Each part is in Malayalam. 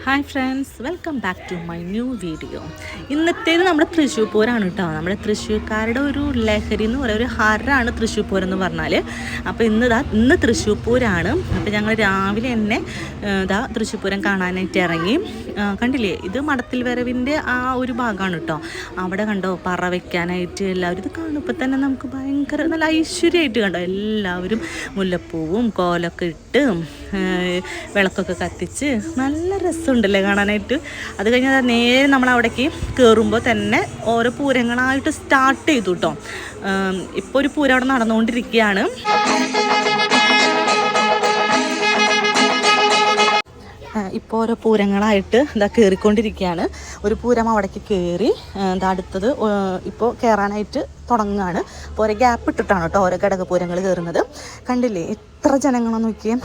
Hi friends, welcome back to my new video. ഇന്നത്തേത് നമ്മുടെ തൃശ്ശൂർ പൂരമാണ് കേട്ടോ. നമ്മുടെ തൃശ്ശൂർക്കാരുടെ ഒരു ലഹരി എന്ന് പറയുക, ഒരു ഹരമാണ് തൃശ്ശൂർ പൂരം എന്ന് പറഞ്ഞാൽ. അപ്പോൾ ഇന്ന് തൃശ്ശൂർ പൂരമാണ്. അപ്പോൾ ഞങ്ങൾ രാവിലെ തന്നെ തൃശ്ശൂർ പൂരം കാണാനായിട്ട് ഇറങ്ങി. കണ്ടില്ലേ, ഇത് മടത്തിൽ വരവിൻ്റെ ആ ഒരു ഭാഗമാണ് കേട്ടോ. അവിടെ കണ്ടോ പറ വയ്ക്കാനായിട്ട് എല്ലാവരും. ഇത് കാണുമ്പോൾ തന്നെ നമുക്ക് ഭയങ്കര നല്ല ഐശ്വര്യമായിട്ട് കണ്ടോ. എല്ലാവരും മുല്ലപ്പൂവും കോലൊക്കെ ഇട്ട് വിളക്കൊക്കെ കത്തിച്ച് നല്ല രസമുണ്ടല്ലേ കാണാനായിട്ട്. അത് കഴിഞ്ഞാൽ നേരെ നമ്മൾ അവിടേക്ക് കയറുമ്പോൾ തന്നെ ഓരോ പൂരങ്ങളായിട്ട് സ്റ്റാർട്ട് ചെയ്തു കേട്ടോ. ഇപ്പോൾ ഒരു പൂരം അവിടെ നടന്നുകൊണ്ടിരിക്കുകയാണ്. ഇപ്പോൾ ഓരോ പൂരങ്ങളായിട്ട് കയറിക്കൊണ്ടിരിക്കുകയാണ്. ഒരു പൂരം അവിടേക്ക് കയറി, അടുത്തത് ഇപ്പോൾ കയറാനായിട്ട് തുടങ്ങുകയാണ്. അപ്പോൾ ഓരോ ഗ്യാപ്പ് ഇട്ടിട്ടാണ് കേട്ടോ ഓരോ ഘടകപൂരങ്ങൾ കയറുന്നത്. കണ്ടില്ലേ എത്ര ജനങ്ങളെന്ന് നോക്കിയേ.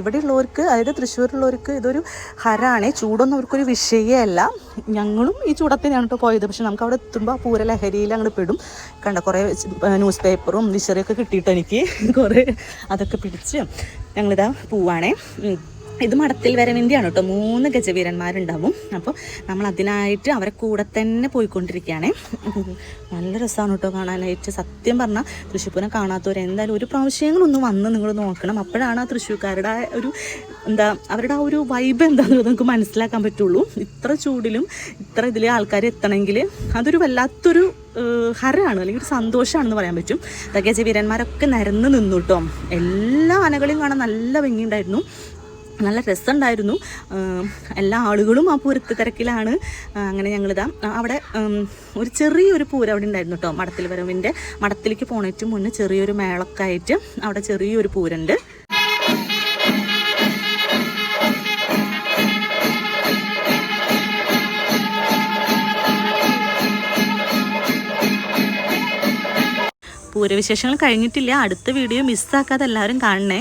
ഇവിടെ ഉള്ളവർക്ക്, അതായത് തൃശ്ശൂരുള്ളവർക്ക് ഇതൊരു ഹരാണ്. ചൂടൊന്നും അവർക്കൊരു വിഷയമല്ല. ഞങ്ങളും ഈ ചൂടത്തിനാണ് കേട്ടോ പോയത്. പക്ഷെ നമുക്ക് അവിടെ എത്തുമ്പോൾ ആ പൂര ലഹരിയിൽ അങ്ങോട്ട് പെടും. കണ്ട കുറേ ന്യൂസ് പേപ്പറും വിശറിയൊക്കെ കിട്ടിയിട്ട് എനിക്ക് കുറേ അതൊക്കെ പിടിച്ച് ഞങ്ങളിതാ പോവാണേ. ഇത് മടത്തിൽ വരവിൻ്റെയാണ് കേട്ടോ. 3 ഗജവീരന്മാരുണ്ടാവും. അപ്പോൾ നമ്മൾ അതിനായിട്ട് അവരെ കൂടെ തന്നെ പോയിക്കൊണ്ടിരിക്കുകയാണേ. നല്ല രസമാണ് കേട്ടോ കാണാനായിട്ട്. സത്യം പറഞ്ഞാൽ തൃശ്ശൂർ പൂരം കാണാത്തവർ എന്തായാലും ഒരു പ്രാവശ്യങ്ങളൊന്ന് വന്ന് നിങ്ങൾ നോക്കണം. അപ്പോഴാണ് ആ തൃശ്ശൂർക്കാരുടെ ഒരു അവരുടെ ആ ഒരു വൈബ് എന്താണെന്നുള്ളത് നമുക്ക് മനസ്സിലാക്കാൻ പറ്റുള്ളൂ. ഇത്ര ചൂടിലും ഇത്ര ഇതിലെ ആൾക്കാർ എത്തണമെങ്കിൽ അതൊരു വല്ലാത്തൊരു ഹരമാണ്, അല്ലെങ്കിൽ ഒരു സന്തോഷമാണെന്ന് പറയാൻ പറ്റും. ഗജവീരന്മാരൊക്കെ നിരന്ന് നിന്നു കേട്ടോ. എല്ലാ ആനകളെയും കാണാൻ നല്ല ഭംഗിയുണ്ടായിരുന്നു, നല്ല രസമുണ്ടായിരുന്നു. എല്ലാ ആളുകളും ആ പൂരത്ത് തിരക്കിലാണ്. അങ്ങനെ ഞങ്ങളിതാ അവിടെ ഒരു ചെറിയൊരു പൂരം അവിടെ ഉണ്ടായിരുന്നു കേട്ടോ. മടത്തിൽ വരവിൻ്റെ മടത്തിലേക്ക് പോണേറ്റ് മുന്നേ ചെറിയൊരു മേളൊക്കെ ആയിട്ട് അവിടെ ചെറിയൊരു പൂരമുണ്ട്. പൂരവിശേഷങ്ങൾ കഴിഞ്ഞിട്ടില്ല. അടുത്ത വീഡിയോ മിസ്സാക്കാതെ എല്ലാവരും കാണണേ.